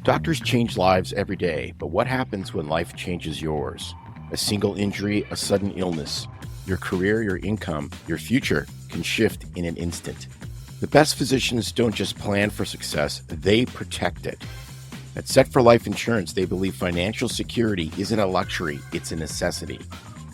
Doctors change lives every day, but what happens when life changes yours? A single injury, a sudden illness. Your career, your income, your future can shift in an instant. The best physicians don't just plan for success, they protect it. At Set for Life Insurance, they believe financial security isn't a luxury, it's a necessity.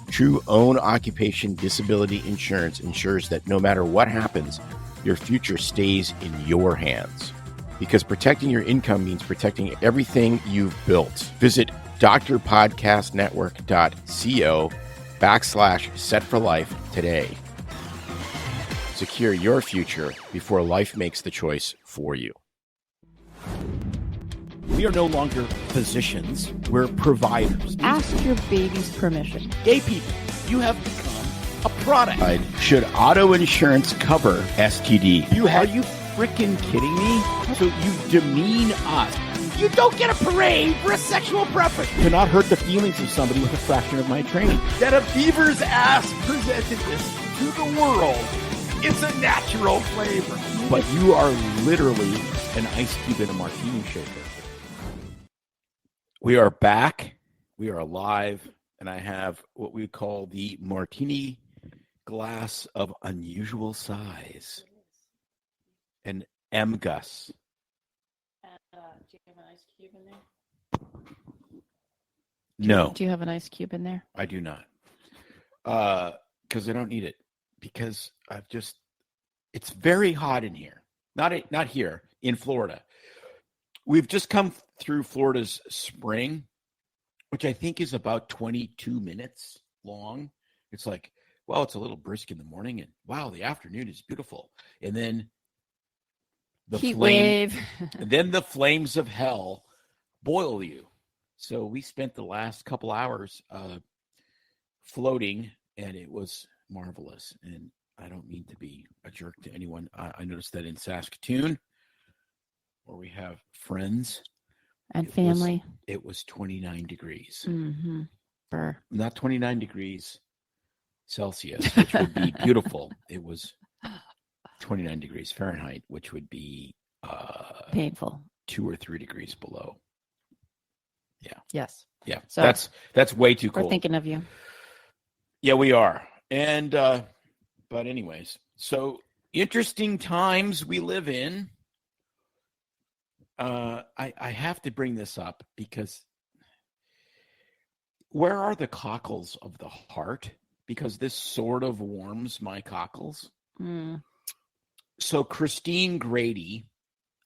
True own occupation disability insurance ensures that no matter what happens, your future stays in your hands. Because protecting your income means protecting everything you've built. Visit drpodcastnetwork.co/set-for-life today. Secure your future before life makes the choice for you. We are no longer physicians, we're providers. Ask your baby's permission. Gay people, you have become a product. Should auto insurance cover STD? Are you freaking kidding me? So you demean us. You don't get a parade for a sexual preference. To not hurt the feelings of somebody with a fraction of my training. That a beaver's ass presented this to the world. It's a natural flavor. But you are literally an ice cube in a martini shaker. We are back. We are alive. And I have what we call the martini glass of unusual size. An M-Gus. Do you have an ice cube in there? No. Do you have an ice cube in there? I do not. Because I don't need it. Because it's very hot in here. Not here, in Florida. We've just come through Florida's spring, which I think is about 22 minutes long. It's like, well, it's a little brisk in the morning, and wow, the afternoon is beautiful. And then the heat wave. And then the flames of hell boil you. So we spent the last couple hours floating, and it was marvelous. And I don't mean to be a jerk to anyone. I noticed that in Saskatoon, where we have friends and family, it was 29 degrees. Mm-hmm. Not 29 degrees Celsius, which would be beautiful. It was 29 degrees Fahrenheit, which would be painful. 2 or 3 degrees below. Yeah. Yes. Yeah. So that's way too cold. We're thinking of you. Yeah, we are. And but anyways, so interesting times we live in. I have to bring this up because where are the cockles of the heart? Because this sort of warms my cockles. Mm. So Christine Grady.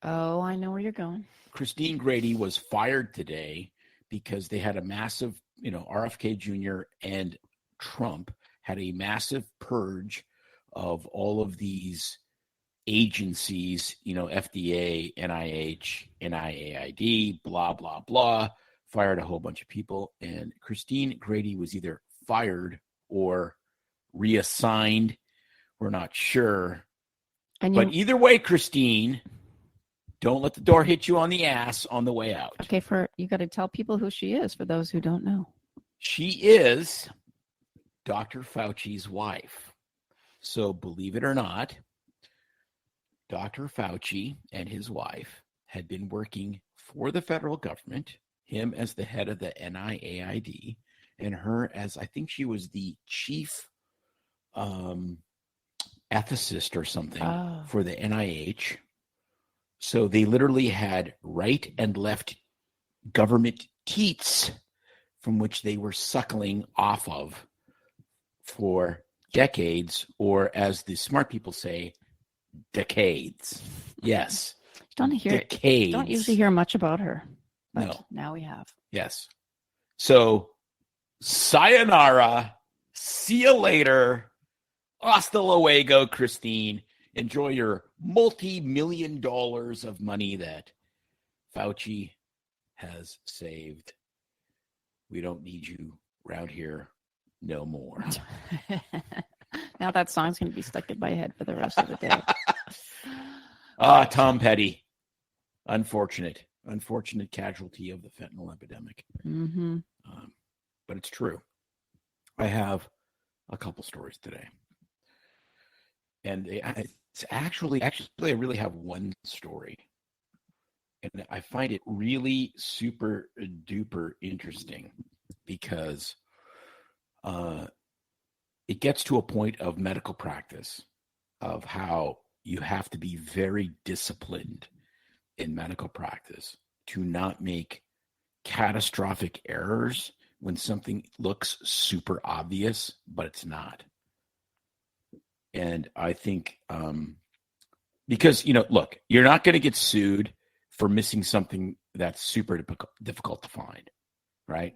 Oh, I know where you're going. Christine Grady was fired today because they had a massive, RFK Jr. and Trump had a massive purge of all of these agencies, FDA, NIH, NIAID, blah, blah, blah, fired a whole bunch of people. And Christine Grady was either fired or reassigned. We're not sure. But either way, Christine, don't let the door hit you on the ass on the way out. Okay, you got to tell people who she is for those who don't know. She is Dr. Fauci's wife. So believe it or not, Dr. Fauci and his wife had been working for the federal government, him as the head of the NIAID, and her as, I think she was the chief ethicist or something for the NIH. So they literally had right and left government teats from which they were suckling off of for decades, or as the smart people say, decades. Yes. Decades. Don't usually hear much about her. But no. Now we have. Yes. So, sayonara. See you later. Hasta luego, Christine. Enjoy your multi-million dollars of money that Fauci has saved. We don't need you around here no more. Now that song's going to be stuck in my head for the rest of the day. Tom Petty. Unfortunate casualty of the fentanyl epidemic. Mm-hmm. But it's true. I have a couple stories today. And it's actually, I really have one story. And I find it really super duper interesting because it gets to a point of medical practice of how you have to be very disciplined in medical practice to not make catastrophic errors when something looks super obvious, but it's not. And I think because, look, you're not going to get sued for missing something that's super difficult to find, right?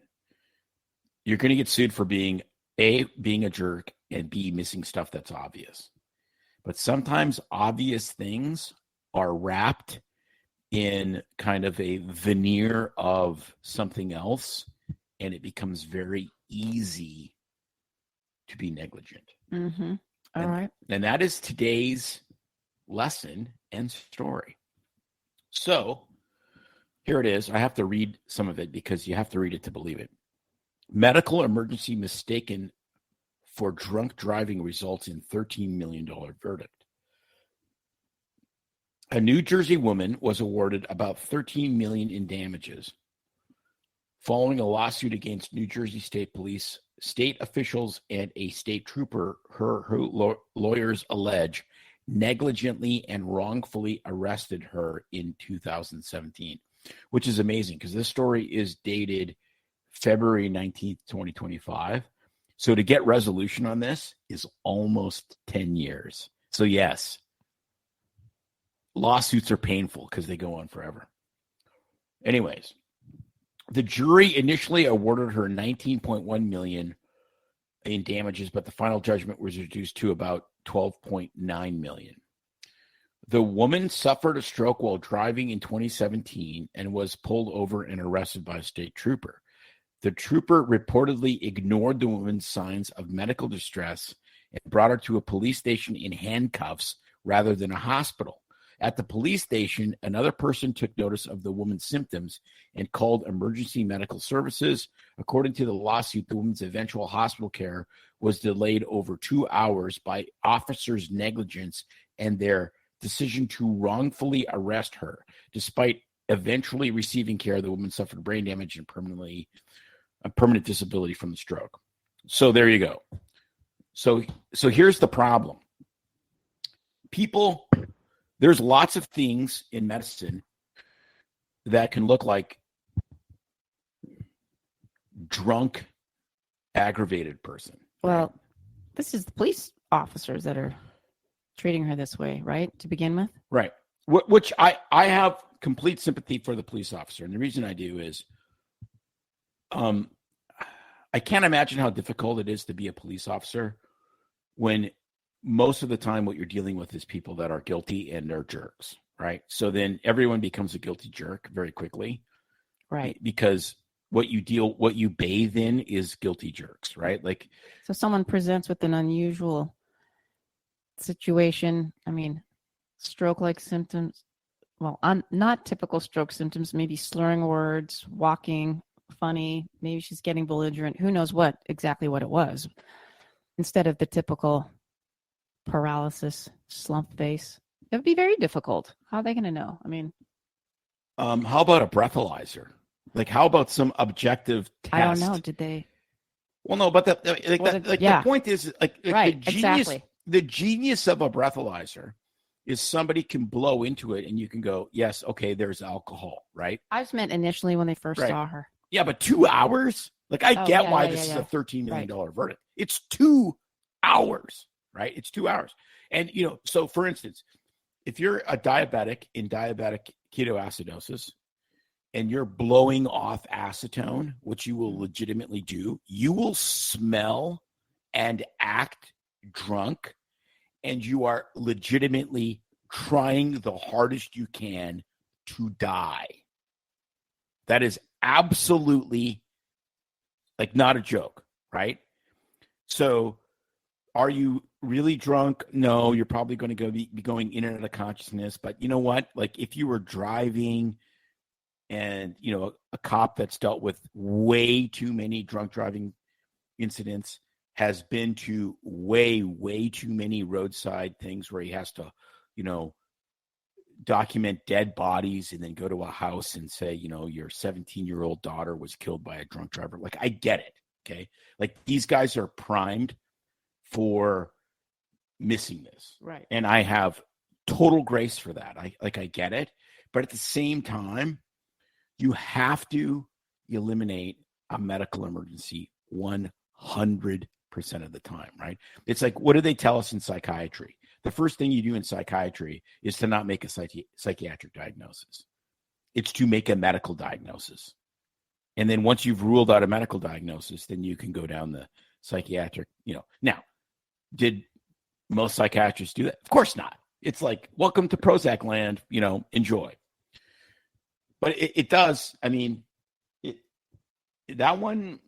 You're going to get sued for being A, being a jerk, and B, missing stuff that's obvious. But sometimes obvious things are wrapped in kind of a veneer of something else, and it becomes very easy to be negligent. Mm-hmm. All right. And that is today's lesson and story. So here it is. I have to read some of it because you have to read it to believe it. Medical emergency mistaken for drunk driving results in $13 million verdict. A New Jersey woman was awarded about $13 million in damages following a lawsuit against New Jersey State Police, state officials, and a state trooper. Her lawyers allege negligently and wrongfully arrested her in 2017, which is amazing because this story is dated February 19th, 2025. So to get resolution on this is almost 10 years. So yes, lawsuits are painful because they go on forever. Anyways, the jury initially awarded her $19.1 million in damages, but the final judgment was reduced to about $12.9 million. The woman suffered a stroke while driving in 2017 and was pulled over and arrested by a state trooper. The trooper reportedly ignored the woman's signs of medical distress and brought her to a police station in handcuffs rather than a hospital. At the police station, another person took notice of the woman's symptoms and called emergency medical services. According to the lawsuit, the woman's eventual hospital care was delayed over 2 hours by officers' negligence and their decision to wrongfully arrest her. Despite eventually receiving care, the woman suffered brain damage and permanent disability from the stroke. So there you go. So here's the problem. There's lots of things in medicine that can look like drunk, aggravated person. Well, this is the police officers that are treating her this way, right? To begin with? Right. Which I have complete sympathy for the police officer. And the reason I do is I can't imagine how difficult it is to be a police officer when most of the time what you're dealing with is people that are guilty and they're jerks, right? So then everyone becomes a guilty jerk very quickly. Right. Because what you bathe in is guilty jerks, right? Like, so someone presents with an unusual situation. I mean, stroke-like symptoms. Well, not typical stroke symptoms, maybe slurring words, walking funny, maybe she's getting belligerent. Who knows exactly what it was. Instead of the typical paralysis, slump face. It would be very difficult. How are they going to know? I mean, how about a breathalyzer? Like, how about some objective test? I don't know. Did they? Well, no, but the point is, right, exactly. The genius of a breathalyzer is somebody can blow into it and you can go, yes, okay, there's alcohol, right? I just meant initially when they first saw her. Yeah, but 2 hours? Like, I get why this is a $13 million verdict. It's 2 hours. Right? It's 2 hours. And, so for instance, if you're a diabetic in diabetic ketoacidosis and you're blowing off acetone, which you will legitimately do, you will smell and act drunk, and you are legitimately trying the hardest you can to die. That is absolutely not a joke, right? So are you really drunk? No, you're probably going to be going in and out of consciousness. But you know what? Like, if you were driving and, a cop that's dealt with way too many drunk driving incidents, has been to way, way too many roadside things where he has to, document dead bodies and then go to a house and say, your 17-year-old daughter was killed by a drunk driver. Like, I get it. Okay. Like, these guys are primed for missing this. Right. And I have total grace for that. I get it. But at the same time, you have to eliminate a medical emergency 100% of the time, right? It's like, what do they tell us in psychiatry? The first thing you do in psychiatry is to not make a psychiatric diagnosis. It's to make a medical diagnosis. And then once you've ruled out a medical diagnosis, then you can go down the psychiatric, Now, did most psychiatrists do that? Of course not. It's like, welcome to Prozac land, enjoy. But it does. I mean, that one,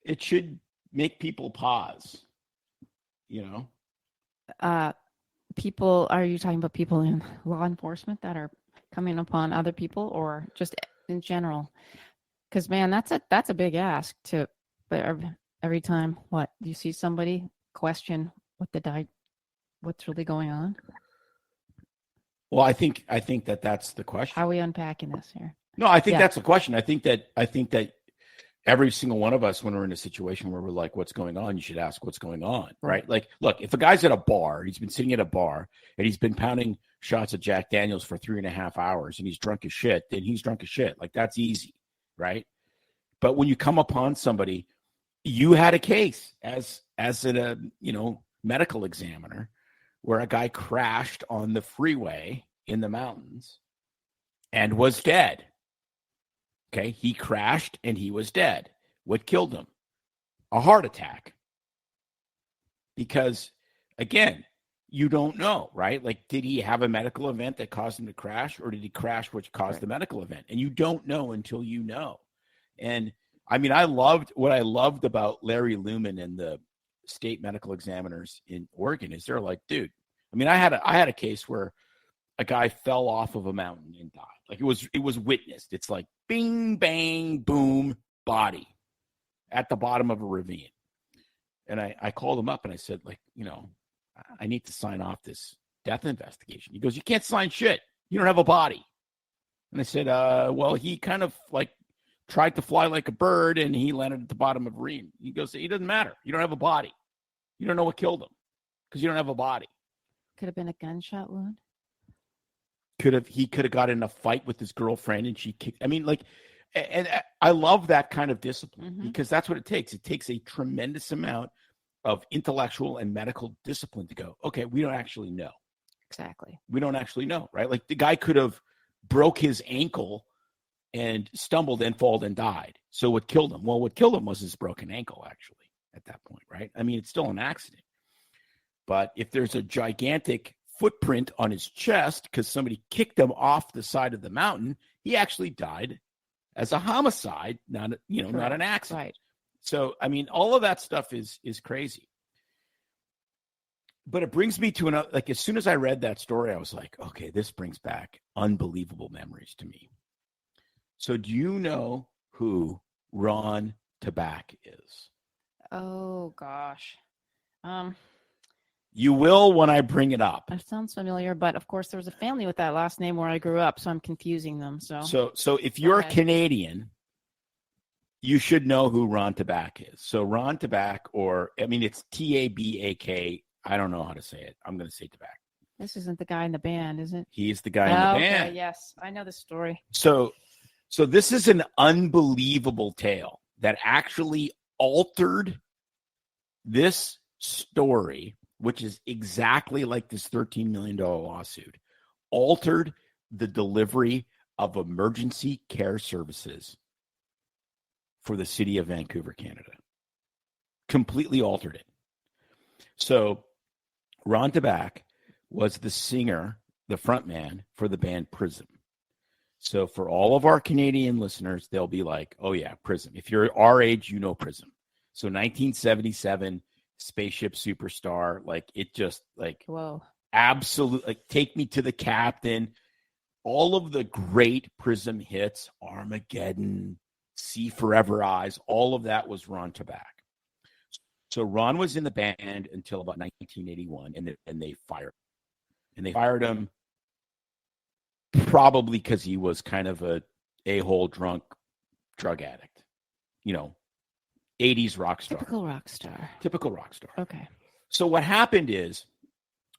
it should make people pause, People, are you talking about people in law enforcement that are coming upon other people, or just in general? Because, man, that's a big ask to, but every time you see somebody question what's really going on. Well, I think that's the question. How are we unpacking this here? No, I think that's the question. I think that every single one of us, when we're in a situation where we're like, what's going on? You should ask what's going on, right? Like, look, if a guy's at a bar, he's been sitting at a bar and he's been pounding shots of Jack Daniels for 3.5 hours and he's drunk as shit, then he's drunk as shit. Like, that's easy, right? But when you come upon somebody, you had a case as a medical examiner where a guy crashed on the freeway in the mountains and was dead. Okay, he crashed and he was dead. What killed him? A heart attack. Because, again, you don't know, right? Like, did he have a medical event that caused him to crash, or did he crash which caused the medical event? And you don't know until you know. And, I mean, what I loved about Larry Lumen and the state medical examiners in Oregon is they're like, dude, I mean, I had a case where a guy fell off of a mountain and died. Like, it was witnessed. It's like bing, bang, boom, body at the bottom of a ravine. And I called him up and I said, like, I need to sign off this death investigation. He goes, you can't sign shit. You don't have a body. And I said, well, he kind of like tried to fly like a bird and he landed at the bottom of a ravine. He goes, it doesn't matter. You don't have a body. You don't know what killed him because you don't have a body. Could have been a gunshot wound. He could have got in a fight with his girlfriend and she kicked. I mean, like, and I love that kind of discipline because that's what it takes. It takes a tremendous amount of intellectual and medical discipline to go, okay, we don't actually know. Exactly. We don't actually know, right? Like, the guy could have broke his ankle and stumbled and fallen and died. So what killed him? Well, what killed him was his broken ankle, actually, at that point, right? I mean, it's still an accident. But if there's a gigantic footprint on his chest because somebody kicked him off the side of the mountain, he actually died as a homicide, not an accident. Right. So, I mean, all of that stuff is crazy. But it brings me to another, like, as soon as I read that story, I was like, okay, this brings back unbelievable memories to me. So do you know who Ron Tabak is? Oh, gosh. You will when I bring it up. That sounds familiar, but of course there was a family with that last name where I grew up, so I'm confusing them. So if you're a Canadian, you should know who Ron Tabak is. So Ron Tabak, it's Tabak. I don't know how to say it. I'm going to say Tabak. This isn't the guy in the band, is it? He is the guy in the band. Okay, yes. I know the story. So this is an unbelievable tale that actually altered this story, which is exactly like this $13 million lawsuit, altered the delivery of emergency care services for the city of Vancouver, Canada. Completely altered it. So Ron Tabak was the singer, the frontman for the band Prism. So for all of our Canadian listeners, they'll be like, oh yeah, Prism. If you're our age, you know Prism. So 1977, Spaceship Superstar, like, it just, like, whoa, absolutely, like, Take Me to the Captain, all of the great Prism hits, Armageddon, See Forever Eyes, all of that was Ron Tabak. So Ron was in the band until about 1981, and they fired him. And they fired him probably because he was kind of a-hole drunk drug addict. 80s rock star. Typical rock star. Typical rock star. Okay. So what happened is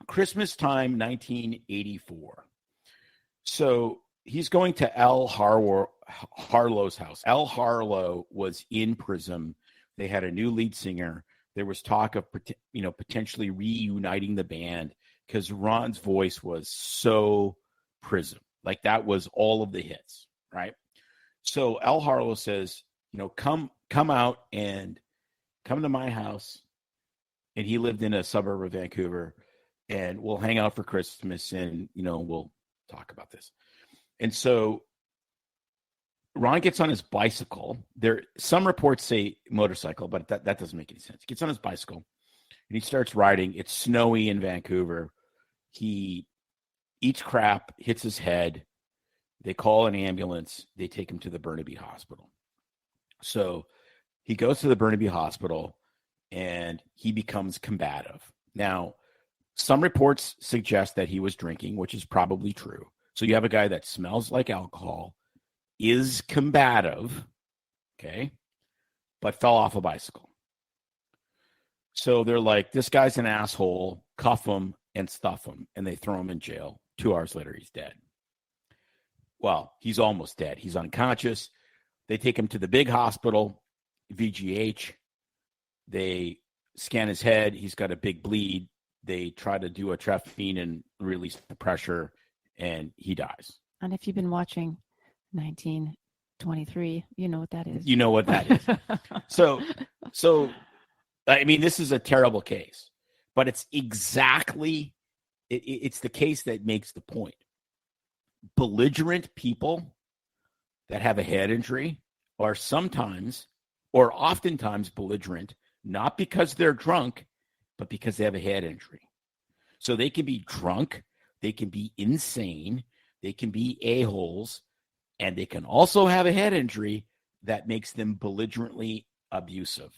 Christmas time, 1984. So he's going to Al Harlow's house. Al Harlow was in Prism. They had a new lead singer. There was talk of potentially reuniting the band because Ron's voice was so Prism. Like that was all of the hits, right? So Al Harlow says, come out and come to my house. And he lived in a suburb of Vancouver, and we'll hang out for Christmas and, we'll talk about this. And so Ron gets on his bicycle. Some reports say motorcycle, but that doesn't make any sense. He gets on his bicycle and he starts riding. It's snowy in Vancouver. He eats crap, hits his head. They call an ambulance. They take him to the Burnaby Hospital. So he goes to the Burnaby Hospital and he becomes combative. Now, some reports suggest that he was drinking, which is probably true. So you have a guy that smells like alcohol, is combative, okay, but fell off a bicycle. So they're like, this guy's an asshole, cuff him and stuff him, and they throw him in jail. 2 hours later, he's dead. Well, he's almost dead. He's unconscious. They take him to the big hospital, VGH. They scan his head. He's got a big bleed. They try to do a trephine and release the pressure, and he dies. And if you've been watching 1923, you know what that is. You know what that is. So I mean, this is a terrible case, but it's exactly, it's the case that makes the point. Belligerent people that have a head injury are sometimes or oftentimes belligerent, not because they're drunk, but because they have a head injury. So they can be drunk, they can be insane, they can be a-holes, and they can also have a head injury that makes them belligerently abusive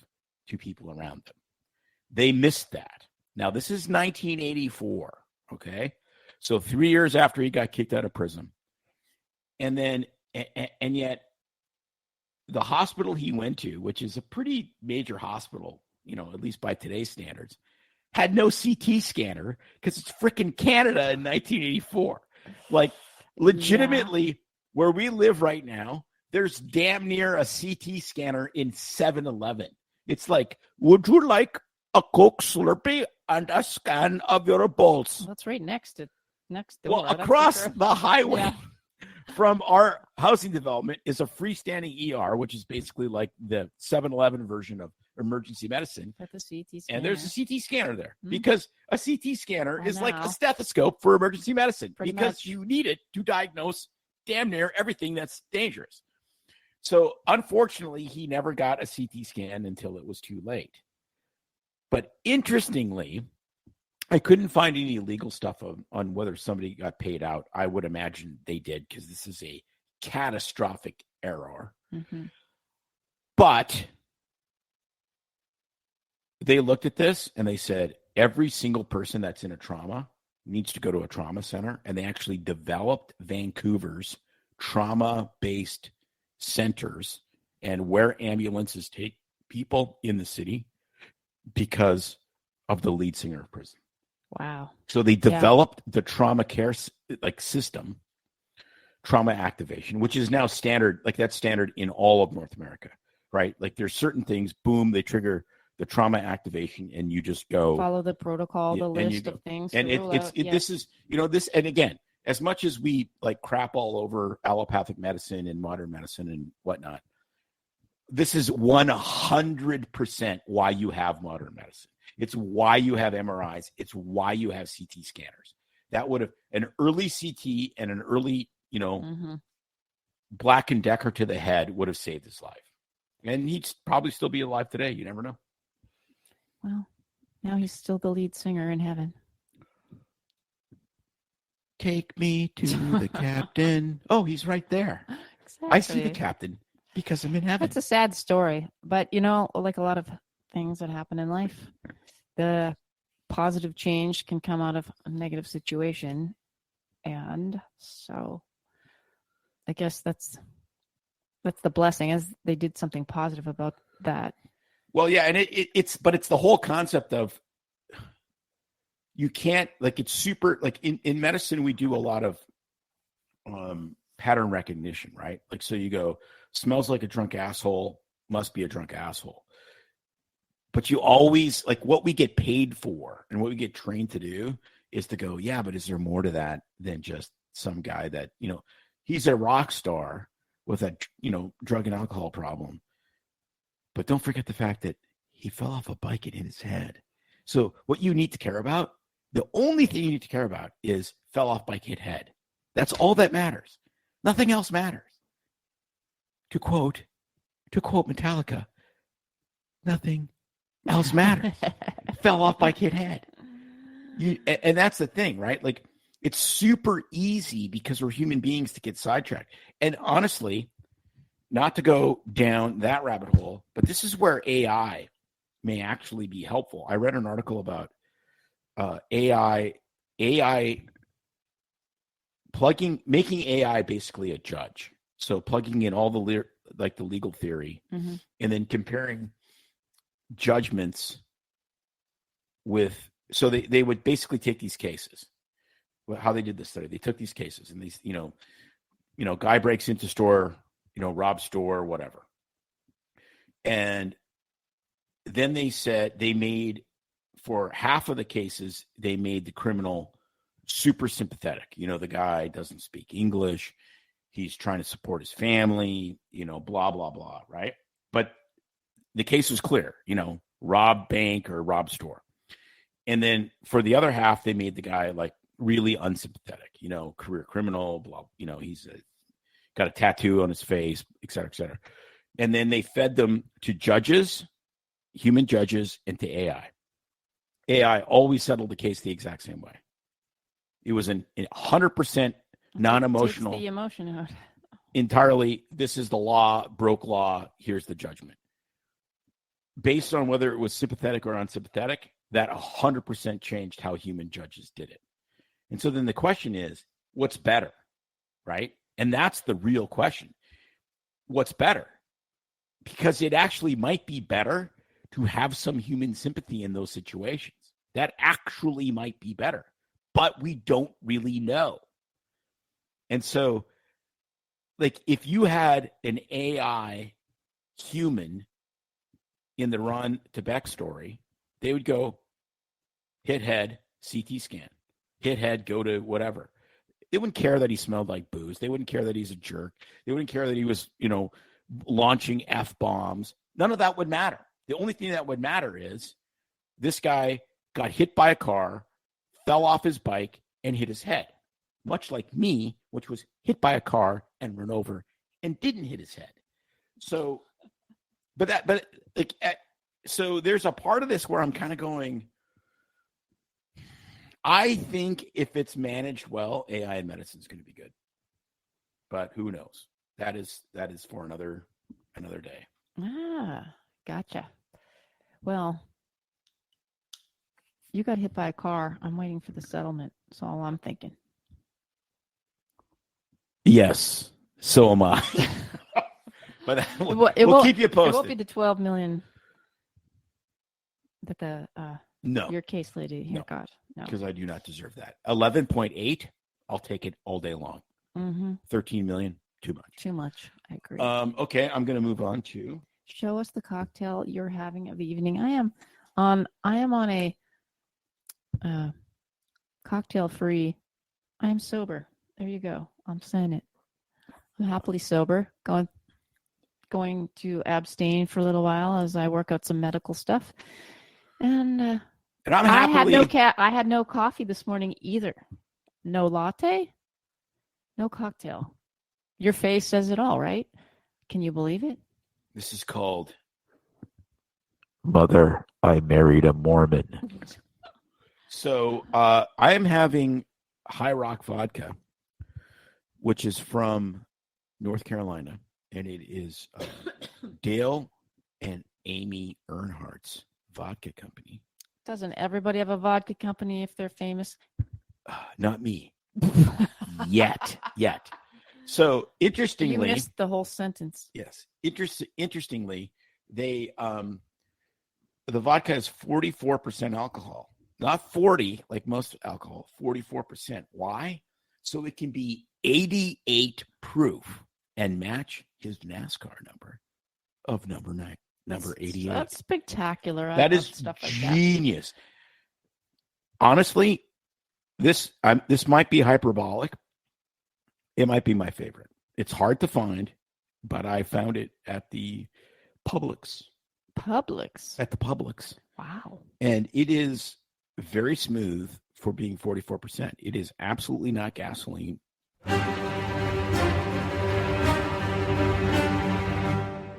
to people around them. They missed that. Now, this is 1984, okay? So 3 years after he got kicked out of Prism. And yet the hospital he went to, which is a pretty major hospital, at least by today's standards, had no CT scanner because it's freaking Canada in 1984. Like, legitimately, where we live right now, there's damn near a CT scanner in 7-Eleven. It's like, would you like a Coke Slurpee and a scan of your balls? Well, that's right next door. Well, across the highway from our housing development is a freestanding ER, which is basically like the 7-Eleven version of emergency medicine. At the CT scanner. And there's a CT scanner there because a CT scanner is like a stethoscope for emergency medicine because you need it to diagnose damn near everything that's dangerous. So unfortunately, he never got a CT scan until it was too late. But interestingly, I couldn't find any legal stuff on whether somebody got paid out. I would imagine they did because this is a catastrophic error. Mm-hmm. But they looked at this and they said, every single person that's in a trauma needs to go to a trauma center. And they actually developed Vancouver's trauma-based centers and where ambulances take people in the city because of the lead singer of Prism. Wow. So they developed the trauma care system, trauma activation, which is now standard, like that's standard in all of North America, right? Like there's certain things, boom, they trigger the trauma activation and you just go. Follow the protocol, the list of things. And this is, this, and again, as much as we like crap all over allopathic medicine and modern medicine and whatnot, this is 100% why you have modern medicine. It's why you have MRIs. It's why you have CT scanners. That would have an early CT and an early, Black and Decker to the head would have saved his life. And he'd probably still be alive today. You never know. Well, now he's still the lead singer in heaven. Take me to the captain. Oh, he's right there. Exactly. I see the captain because I'm in heaven. That's a sad story. But, like a lot of things that happen in life, the positive change can come out of a negative situation. And so I guess that's the blessing, as they did something positive about that. Well, yeah, and it's the whole concept of you can't, like, it's super, like in medicine, we do a lot of pattern recognition, right? Like, so you go, smells like a drunk asshole, must be a drunk asshole. But you always, like, what we get paid for and what we get trained to do is to go, yeah, but is there more to that than just some guy that, he's a rock star with a, drug and alcohol problem. But don't forget the fact that he fell off a bike and hit his head. So what you need to care about, the only thing you need to care about is fell off bike, hit head. That's all that matters. Nothing else matters. To quote Metallica, nothing else matters. Fell off bike, hit head. And that's the thing, right? Like, it's super easy because we're human beings to get sidetracked. And honestly, not to go down that rabbit hole, but this is where AI may actually be helpful. I read an article about AI making AI basically a judge. So plugging in all the the legal theory, and then comparing judgments with. So they would basically take these cases. How they did this study, they took these cases, and these guy breaks into store, robs store, whatever, and then they said they made, for half of the cases, they made the criminal super sympathetic. The guy doesn't speak English. He's trying to support his family, blah, blah, blah, right? But the case was clear, rob bank or rob store. And then for the other half, they made the guy like really unsympathetic, career criminal, blah, he's got a tattoo on his face, et cetera, et cetera. And then they fed them to judges, human judges, and to AI. AI always settled the case the exact same way. It was an 100% non-emotional. Takes the emotion out. Entirely, this is the law, broke law, here's the judgment. Based on whether it was sympathetic or unsympathetic, that 100% changed how human judges did it. And so then the question is, what's better, right? And that's the real question. What's better? Because it actually might be better to have some human sympathy in those situations. That actually might be better, but we don't really know. And so, like, if you had an AI human in the Ron Tabak story, they would go hit head, CT scan, hit head, go to whatever. They wouldn't care that he smelled like booze. They wouldn't care that he's a jerk. They wouldn't care that he was, launching F-bombs. None of that would matter. The only thing that would matter is this guy got hit by a car, fell off his bike, and hit his head. Much like me, which was hit by a car and run over and didn't hit his head. So, so there's a part of this where I'm kind of going, I think if it's managed well, AI in medicine is going to be good. But who knows? That is for another day. Ah, gotcha. Well, you got hit by a car. I'm waiting for the settlement. That's all I'm thinking. Yes, so am I. But we'll keep you posted. It won't be the $12 million that the your case lady here got. No, because I do not deserve that. 11.8, I'll take it all day long. 13 million, too much. Too much. I agree. Okay, I'm going to move on to show us the cocktail you're having of the evening. I am on a cocktail free. I am sober. There you go. I'm saying it. I'm happily sober. Going to abstain for a little while as I work out some medical stuff. And I'm happily... I had no coffee this morning either. No latte, no cocktail. Your face says it all, right? Can you believe it? This is called Mother, I Married a Mormon. So I am having High Rock vodka, which is from North Carolina, and it is Dale and Amy Earnhardt's vodka company. Doesn't everybody have a vodka company if they're famous? Not me. Yet. So You interestingly, missed the whole sentence. yes, interestingly, they the vodka has 44% alcohol, not 40 like most alcohol, 44%. Why? So it can be 88 proof and match his NASCAR number of number 88. That's spectacular. I That love is stuff like genius. Honestly, this might be hyperbolic. It might be my favorite. It's hard to find, but I found it at the Publix. Publix. At the Publix. Wow. And it is very smooth for being 44%. It is absolutely not gasoline.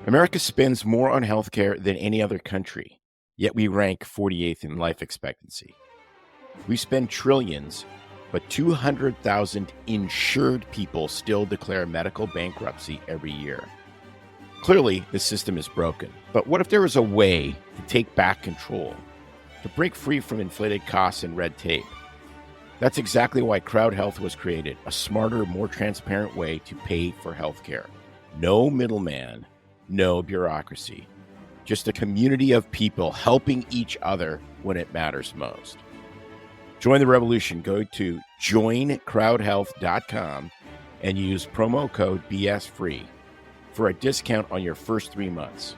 America spends more on healthcare than any other country, yet we rank 48th in life expectancy. We spend trillions, but 200,000 insured people still declare medical bankruptcy every year. Clearly, the system is broken. But what if there was a way to take back control, to break free from inflated costs and red tape? That's exactly why Crowd Health was created, a smarter, more transparent way to pay for healthcare. No middleman, no bureaucracy. Just a community of people helping each other when it matters most. Join the revolution. Go to joincrowdhealth.com and use promo code BSFREE for a discount on your first 3 months.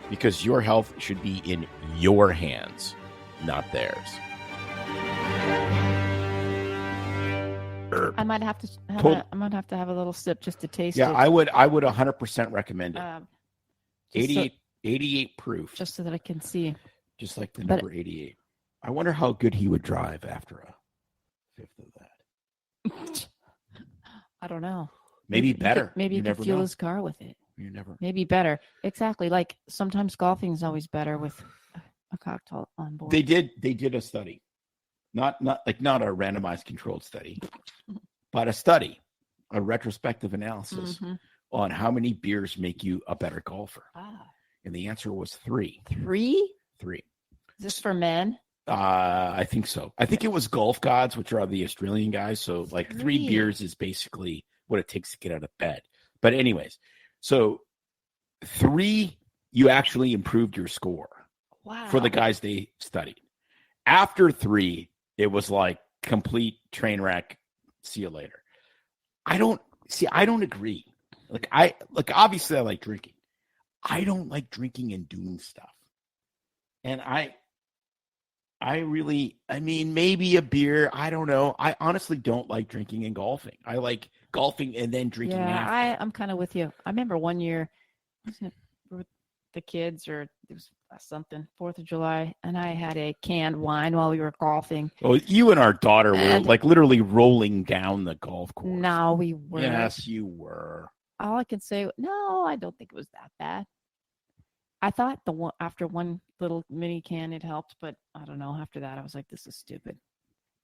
Because your health should be in your hands, not theirs. I might have to have a little sip just to taste it. Yeah, I would 100% recommend it. 88, so, 88 proof. Just so that I can see. Just like the number 88. I wonder how good he would drive after a fifth of that. I don't know. Maybe better. Maybe you could fuel his car with it. You never. Maybe better. Exactly. Like sometimes golfing is always better with a cocktail on board. They did a study, not a randomized controlled study, but a retrospective analysis on how many beers make you a better golfer. And the answer was 3. 3? 3. Is this for men? I think so. I think it was Golf Gods, which are the Australian guys. So like 3 beers is basically what it takes to get out of bed. But anyways, so 3, you actually improved your score. Wow. For the guys they studied. After 3, it was like complete train wreck. See you later. I don't agree. Obviously I like drinking. I don't like drinking and doing stuff. And maybe a beer. I don't know. I honestly don't like drinking and golfing. I like golfing and then drinking after. I'm kind of with you. I remember one year with the kids, or it was something, 4th of July, and I had a canned wine while we were golfing. Oh, you and our daughter were like literally rolling down the golf course. No, we weren't. Yes, you were. All I can say, no, I don't think it was that bad. I thought after one little mini can it helped, but I don't know. After that, I was like, this is stupid.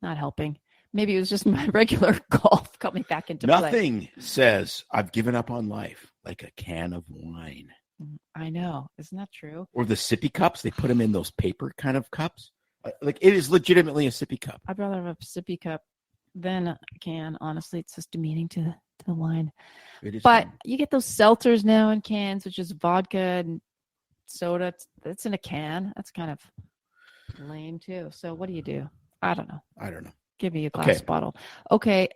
Not helping. Maybe it was just my regular golf coming back into play. Nothing says I've given up on life like a can of wine. I know. Isn't that true? Or the sippy cups. They put them in those paper kind of cups. Like it is legitimately a sippy cup. I'd rather have a sippy cup than a can. Honestly, it's just demeaning to the wine. It is. But you get those seltzers now in cans, which is vodka and soda. It's in a can. That's kind of lame too. So what do? I don't know. Give me a glass bottle. Okay.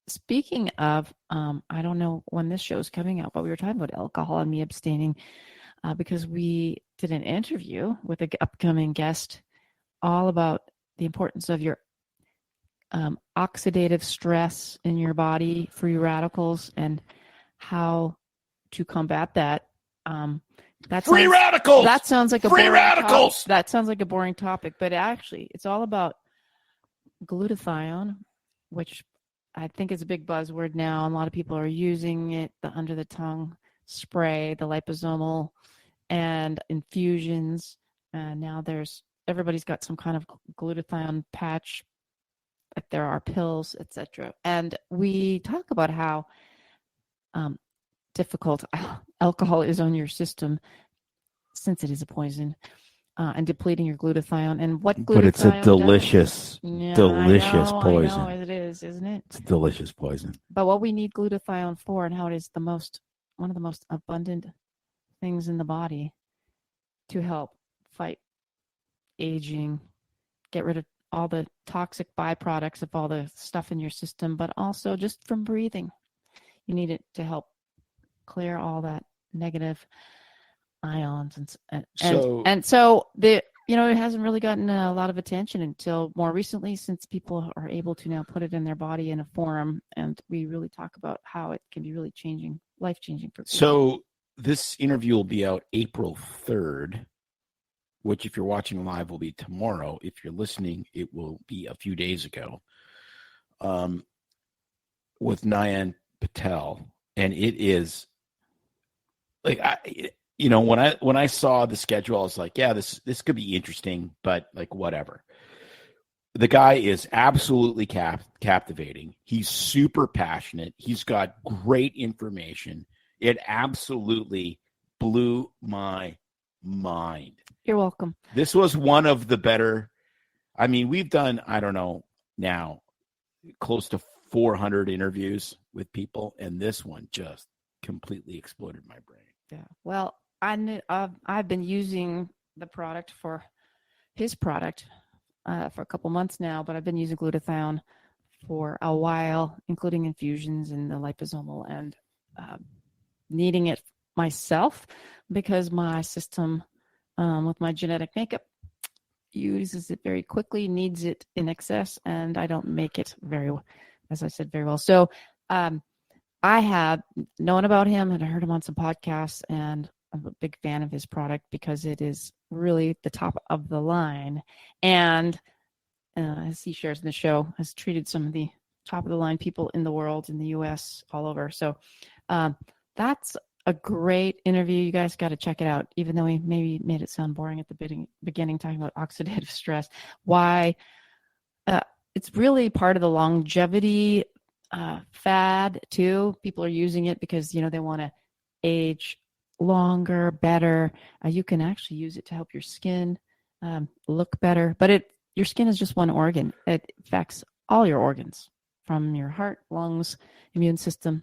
Speaking of, I don't know when this show is coming out, but we were talking about alcohol and me abstaining because we did an interview with an upcoming guest all about the importance of your oxidative stress in your body, free radicals, and how to combat that. Free radicals. That sounds like free radicals. That sounds like a boring topic, but actually, it's all about glutathione, which I think is a big buzzword now. A lot of people are using it, the under the tongue spray, the liposomal, and infusions. And now everybody's got some kind of glutathione patch. Like there are pills, etc. And we talk about how difficult alcohol is on your system, since it is a poison. and depleting your glutathione. And what glutathione But it's a does- delicious Yeah, delicious I poison. know it is, isn't it? It's a delicious poison. But what we need glutathione for, and how it is one of the most abundant things in the body to help fight aging, get rid of all the toxic byproducts of all the stuff in your system, but also just from breathing. You need it to help clear all that negative ions and so the it hasn't really gotten a lot of attention until more recently, since people are able to now put it in their body in a forum, and we really talk about how it can be really life-changing for people. So this interview will be out April 3rd, which if you're watching live will be tomorrow. If you're listening, it will be a few days ago, with Nayan Patel. And it is like, when I saw the schedule, I was like, yeah, this could be interesting, but like, whatever. The guy is absolutely captivating. He's super passionate. He's got great information. It absolutely blew my mind. You're welcome. This was one of the better. I mean, we've done, I don't know now, close to 400 interviews with people, and this one just completely exploded my brain. Yeah. Well, I've been using his product for a couple months now, but I've been using glutathione for a while, including infusions and the liposomal, and needing it myself because my system, with my genetic makeup, uses it very quickly, needs it in excess, and I don't make it very well. So I have known about him and I heard him on some podcasts, and I'm a big fan of his product because it is really the top of the line. And as he shares in the show, has treated some of the top of the line people in the world, in the US, all over. So that's a great interview. You guys got to check it out, even though we maybe made it sound boring at the beginning talking about oxidative stress. Why it's really part of the longevity fad too. People are using it because they want to age longer, better. You can actually use it to help your skin look better, but your skin is just one organ. It affects all your organs, from your heart, lungs, immune system,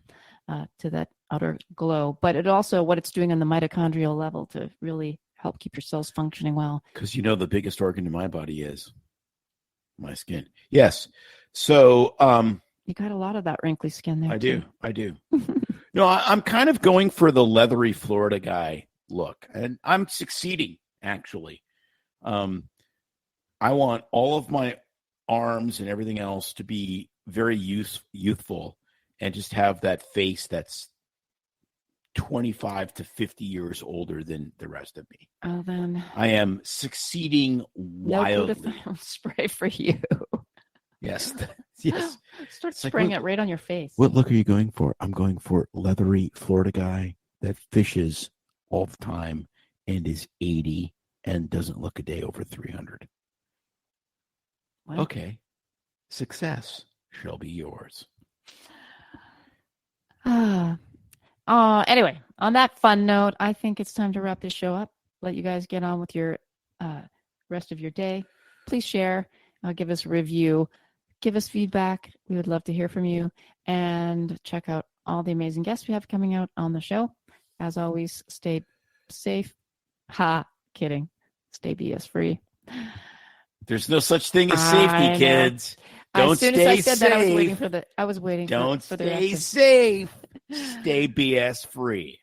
to that outer glow. But it also, what it's doing on the mitochondrial level to really help keep your cells functioning well. Because the biggest organ in my body is my skin. Yes. So you got a lot of that wrinkly skin there. I do. No, I'm kind of going for the leathery Florida guy look, and I'm succeeding, actually. I want all of my arms and everything else to be very youthful and just have that face that's 25 to 50 years older than the rest of me. Oh, then I am succeeding wildly. No glutathione spray for you. Yes. Yes. Start spraying it right on your face. What look are you going for? I'm going for leathery Florida guy that fishes all the time and is 80 and doesn't look a day over 300. Well, okay. Success shall be yours. Anyway, on that fun note, I think it's time to wrap this show up. Let you guys get on with your rest of your day. Please share. Give us a review. Give us feedback. We would love to hear from you. And check out all the amazing guests we have coming out on the show. As always, stay safe. Kidding. Stay BS free. There's no such thing as safety, kids. Don't as soon stay as I said safe. that, I was waiting for the. Don't stay safe. Stay BS free.